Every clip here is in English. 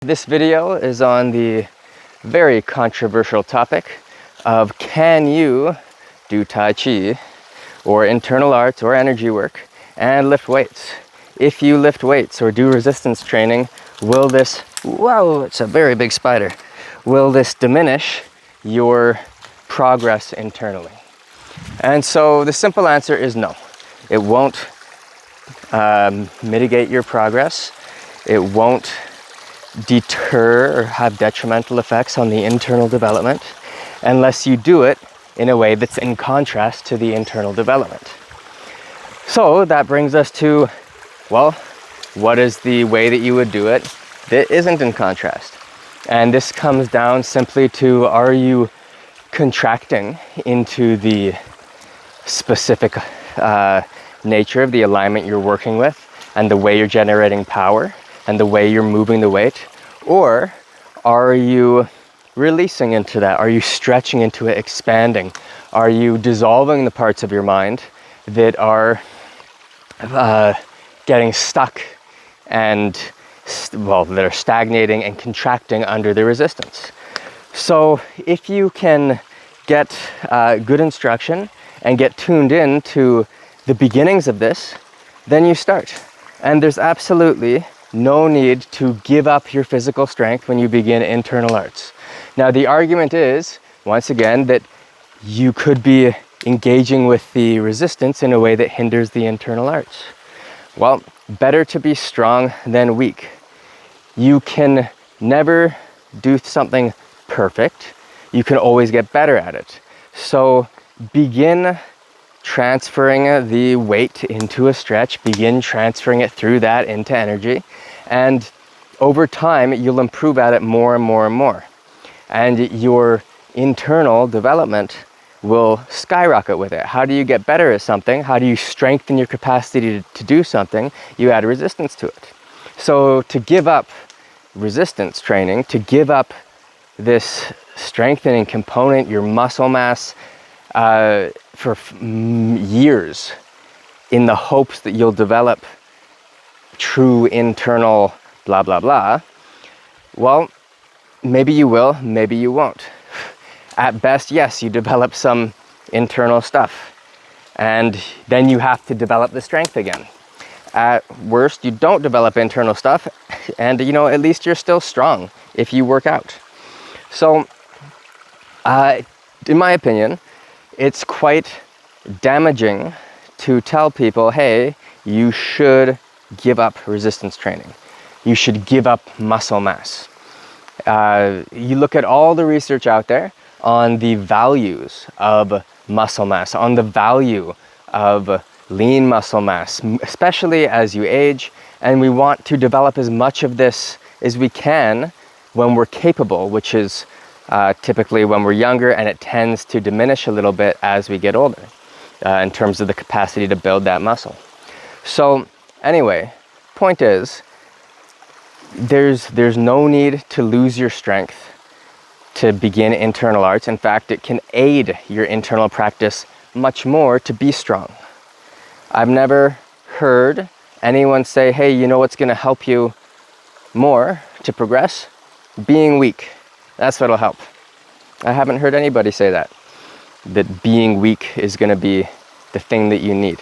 This video is on the very controversial topic of can you do Tai Chi or internal arts or energy work and lift weights? If you lift weights or do resistance training, will this, whoa, it's a very big spider, will this diminish your progress internally? And so the simple answer is no. It won't mitigate your progress. It won't deter or have detrimental effects on the internal development unless you do it in a way that's in contrast to the internal development. So that brings us to, well, what is the way that you would do it that isn't in contrast? And this comes down simply to, are you contracting into the specific nature of the alignment you're working with and the way you're generating power and the way you're moving the weight? Or are you releasing into that? Are you stretching into it, expanding? Are you dissolving the parts of your mind that are getting stuck and, well, that are stagnating and contracting under the resistance? So if you can get good instruction and get tuned in to the beginnings of this, then you start. And there's absolutely no need to give up your physical strength when you begin internal arts. Now, the argument is, once again, that you could be engaging with the resistance in a way that hinders the internal arts. Well, better to be strong than weak. You can never do something perfect. You can always get better at it. So begin transferring the weight into a stretch, begin transferring it through that into energy, and over time you'll improve at it more and more and more, and your internal development will skyrocket with it. How do you get better at something? How do you strengthen your capacity to do something? You add resistance to it. So to give up resistance training, to give up this strengthening component, your muscle mass, for years in the hopes that you'll develop true internal blah, blah, blah, well, maybe you will, maybe you won't. At best, yes, you develop some internal stuff, and then you have to develop the strength again. At worst, you don't develop internal stuff, and at least you're still strong if you work out. So, in my opinion, it's quite damaging to tell people, hey, you should give up resistance training. You should give up muscle mass. You look at all the research out there on the values of muscle mass, on the value of lean muscle mass, especially as you age, and we want to develop as much of this as we can when we're capable, which is typically when we're younger, and it tends to diminish a little bit as we get older in terms of the capacity to build that muscle. So anyway, point is, there's no need to lose your strength to begin internal arts. In fact, it can aid your internal practice much more to be strong. I've never heard anyone say, hey, you know what's going to help you more to progress? Being weak. That's what'll help. I haven't heard anybody say that being weak is going to be the thing that you need.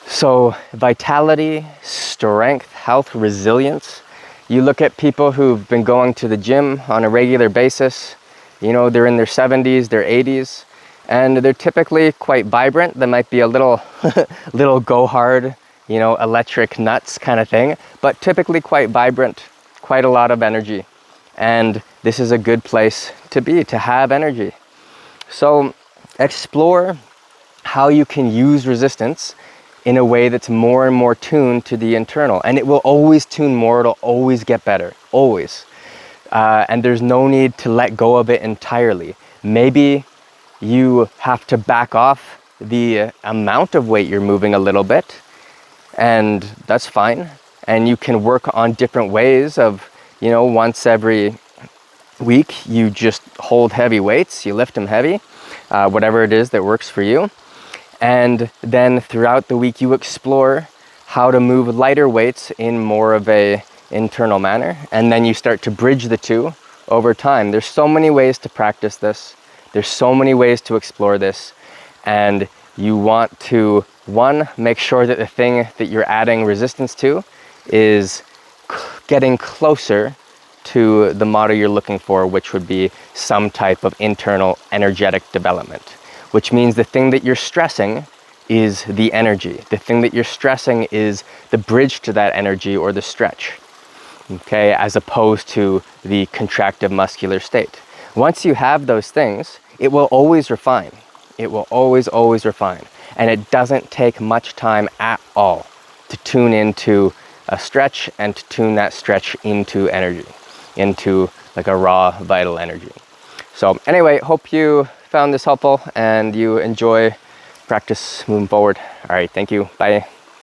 So vitality, strength, health, resilience. You look at people who've been going to the gym on a regular basis, they're in their 70s, their 80s, and they're typically quite vibrant. They might be a little go hard, electric nuts kind of thing, but typically quite vibrant, quite a lot of energy. And this is a good place to be, to have energy. So explore how you can use resistance in a way that's more and more tuned to the internal. And it will always tune more, it'll always get better, always. And there's no need to let go of it entirely. Maybe you have to back off the amount of weight you're moving a little bit, and that's fine. And you can work on different ways of, once every week, you just hold heavy weights, you lift them heavy, whatever it is that works for you. And then throughout the week, you explore how to move lighter weights in more of a internal manner, and then you start to bridge the two over time. There's so many ways to practice this. There's so many ways to explore this, and you want to, one, make sure that the thing that you're adding resistance to is getting closer to the model you're looking for, which would be some type of internal energetic development, which means the thing that you're stressing is the energy. The thing that you're stressing is the bridge to that energy or the stretch, okay, as opposed to the contractive muscular state. Once you have those things, it will always refine. It will always refine. And it doesn't take much time at all to tune into a stretch and to tune that stretch into energy, into like a raw, vital energy. So anyway, hope you found this helpful and you enjoy practice moving forward. All right, thank you. Bye.